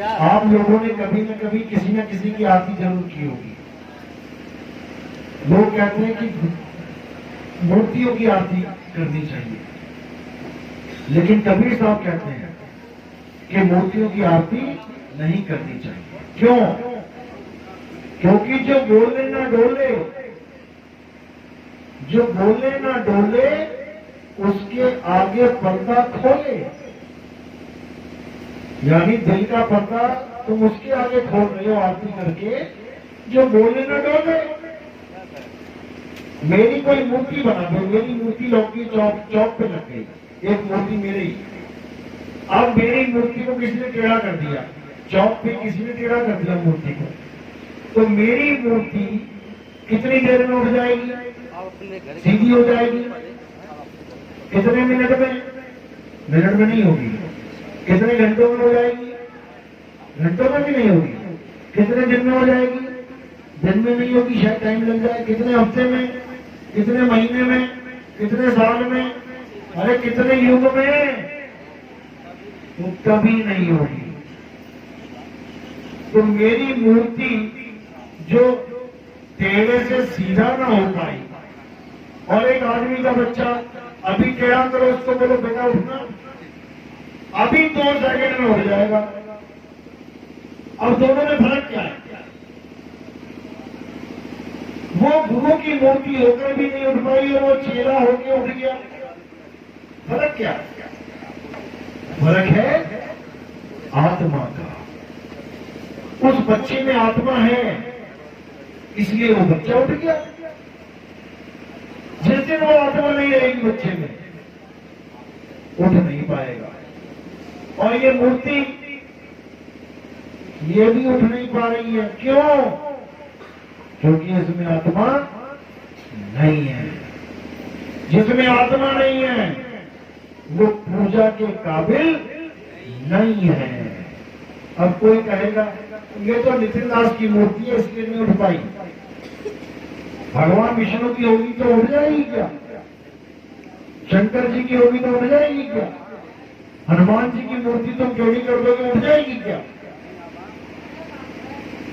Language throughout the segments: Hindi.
आप लोगों ने कभी न कभी किसी न किसी की आरती जरूर की होगी। लोग कहते हैं कि मूर्तियों की आरती करनी चाहिए, लेकिन कबीर साहब कहते हैं कि मूर्तियों की आरती नहीं करनी चाहिए। क्यों? क्योंकि जो बोले ना डोले, जो बोले ना डोले उसके आगे पर्दा खोले। यानी दिल का पर्दा तुम उसके आगे खोल रहे हो आरती करके, जो बोले ना डोले। मेरी कोई मूर्ति बना दो, मेरी मूर्ति लौकी चौक पे लग गई, एक मूर्ति मेरी। अब मेरी मूर्ति को किसी ने टेढ़ा कर दिया, चौक पे किसी ने टेढ़ा कर दिया मूर्ति को, तो मेरी मूर्ति कितनी देर में उठ जाएगी? सीधी हो जाएगी। कितने मिनट में? मिनट में नहीं होगी। कितने घंटों में हो जाएगी? घंटों में भी नहीं होगी। कितने दिन में हो जाएगी? दिन में नहीं होगी, शायद टाइम लग जाए। कितने हफ्ते में? कितने महीने में? कितने साल में? अरे कितने युग में? तो कभी नहीं होगी। तो मेरी मूर्ति जो टेढ़े से सीधा ना हो पाई, और एक आदमी का बच्चा अभी टेढ़ा करो उसको, बोलो बेटा उठना, अभी 2 सेकंड में हो जाएगा। अब दोनों में फर्क क्या है? वो गुरु की मूर्ति होकर भी नहीं उठ पाई और वो चेला होकर उठ गया। फर्क क्या? फर्क है आत्मा का। उस बच्चे में आत्मा है, इसलिए वो बच्चा उठ गया। जिस दिन वो आत्मा नहीं रहेगी बच्चे में, उठ नहीं पाएगा। और ये मूर्ति ये भी उठ नहीं पा रही है। क्यों? क्योंकि इसमें आत्मा नहीं है। जिसमें आत्मा नहीं है वो पूजा के काबिल नहीं है। अब कोई कहेगा ये तो नितिन दास की मूर्ति है इसलिए नहीं उठ पाई। भगवान विष्णु की होगी तो उठ जाएगी क्या? शंकर जी की होगी तो उठ जाएगी क्या? हनुमान जी की मूर्ति तुम चोरी कर दोगे, उठ जाएगी क्या?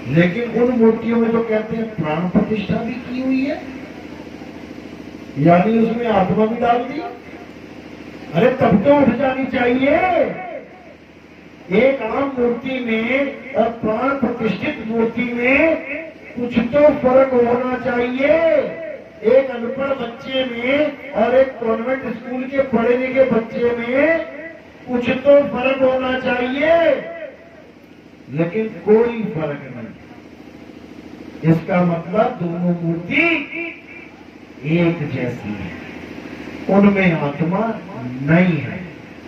लेकिन उन मूर्तियों में तो कहते हैं प्राण प्रतिष्ठा भी की हुई है, यानी उसमें आत्मा भी डाल दी। अरे तब तो उठ जानी चाहिए। एक आम मूर्ति में और प्राण प्रतिष्ठित मूर्ति में कुछ तो फर्क होना चाहिए। एक अनपढ़ बच्चे में और एक कॉन्वेंट स्कूल के पढ़े लिखे बच्चे में कुछ तो फर्क होना चाहिए, लेकिन कोई फर्क नहीं। इसका मतलब दोनों मूर्ति एक जैसी है, उनमें आत्मा नहीं है।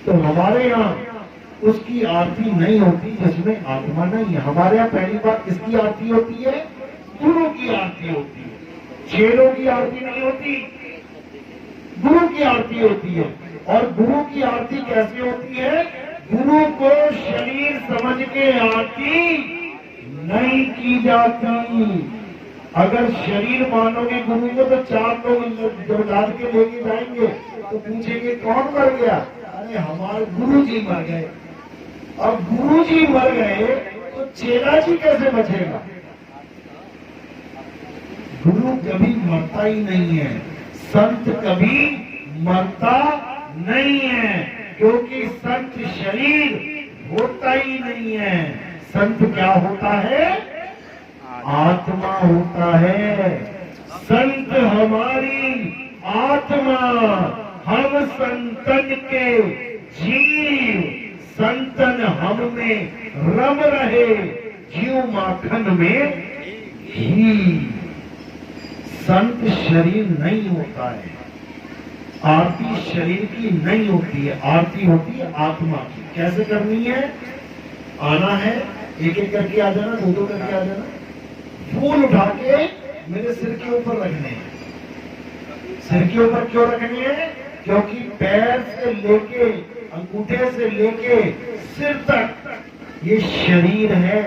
तो हमारे यहाँ उसकी आरती नहीं होती जिसमें आत्मा नहीं है। हमारे यहाँ पहली बात किसकी आरती होती है? गुरु की आरती होती है। चेलों की आरती नहीं होती, गुरु की आरती होती है। और गुरु की आरती कैसे होती है? गुरु को शरीर समझ के आरती नहीं की जाती। अगर शरीर मानोगे गुरु को तो 4 लोग जब लाद के लेके जाएंगे तो पूछेंगे कौन मर गया? अरे हमारे गुरु जी मर गए। अब गुरु जी मर गए तो चेला जी कैसे बचेगा? गुरु कभी मरता ही नहीं है, संत कभी मरता नहीं है, क्योंकि संत शरीर होता ही नहीं है। संत क्या होता है? आत्मा होता है। संत हमारी आत्मा, हम संतन के जीव, संतन हम में रम रहे, जीव माखन में घी। संत शरीर नहीं होता है, आरती शरीर की नहीं होती है, आरती होती है आत्मा की। कैसे करनी है? आना है, एक एक करके आ जाना, 2-2 करके आ जाना। फूल उठा के मेरे सिर के ऊपर रखने हैं। सिर के ऊपर क्यों रखने हैं? क्योंकि पैर से लेके, अंगूठे से लेके सिर तक ये शरीर है,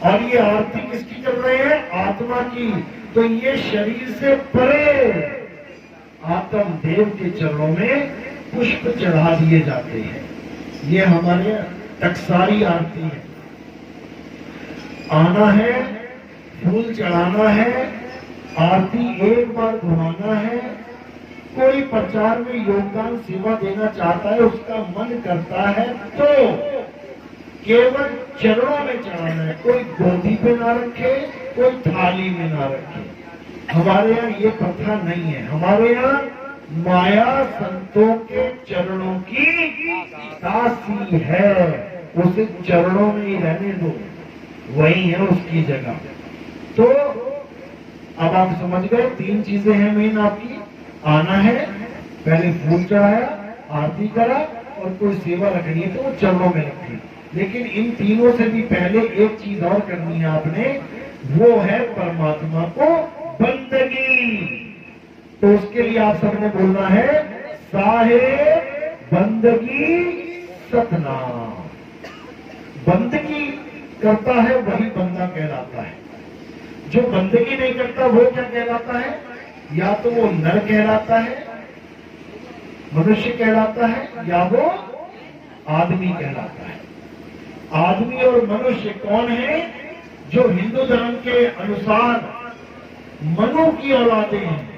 और ये आरती किसकी कर रहे हैं? आत्मा की। तो ये शरीर से परे आत्म देव के चरणों में पुष्प चढ़ा दिए जाते हैं। ये हमारे टकसारी आरती है, आना है, फूल चढ़ाना है, आरती एक बार घुमाना है। कोई प्रचार में योगदान सेवा देना चाहता है, उसका मन करता है तो केवल चरणों में चढ़ाना है। कोई गोदी पे ना रखे, कोई थाली में ना रखे। हमारे यहाँ ये प्रथा नहीं है। हमारे यहाँ माया संतों के चरणों की दासी है, उसे चरणों में ही रहने दो, वही है उसकी जगह। तो अब आप समझ गए, 3 चीजें हैं मेन आपकी। आना है, पहले फूल चढ़ाया, आरती करा, और कोई सेवा रखनी है तो वो चरणों में रखी। लेकिन इन तीनों से भी पहले एक चीज और करनी है आपने, वो है परमात्मा को बंदगी। तो उसके लिए आप सबने बोलना है, साहेब बंदगी सतनाम। बंदगी करता है वही बंदा कहलाता है। जो बंदगी नहीं करता वो क्या कहलाता है? या तो वो नर कहलाता है, मनुष्य कहलाता है, या वो आदमी कहलाता है। आदमी और मनुष्य कौन है? जो हिंदू धर्म के अनुसार मनु की औलादे हैं,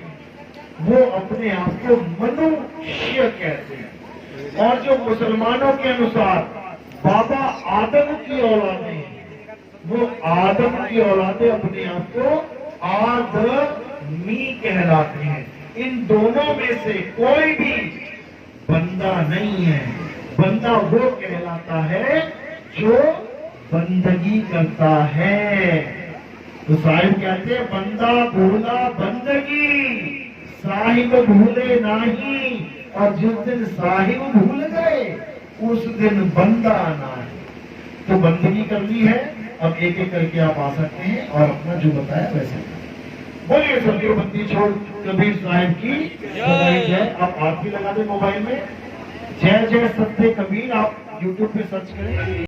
वो अपने आप को मनुष्य कहते हैं। और जो मुसलमानों के अनुसार बाबा आदम की औलादे हैं, वो आदम की औलादे अपने आप को आदमी कहलाते हैं। इन दोनों में से कोई भी बंदा नहीं है। बंदा वो कहलाता है जो बंदगी करता है। तो साहिब कहते हैं, बंदा भूला बंदगी, साहिब भूले नहीं। और जिस दिन साहिब भूल गए उस दिन बंदा नहीं। तो बंदगी करनी है। अब एक एक करके आप आ सकते हैं और अपना जो बताया वैसे बोलिए। सदियों बंदी छोड़ कबीर साहिब की जय। आप आरती लगा दें मोबाइल में, जय जय सत्य कबीर। आप यूट्यूब पे सर्च करें।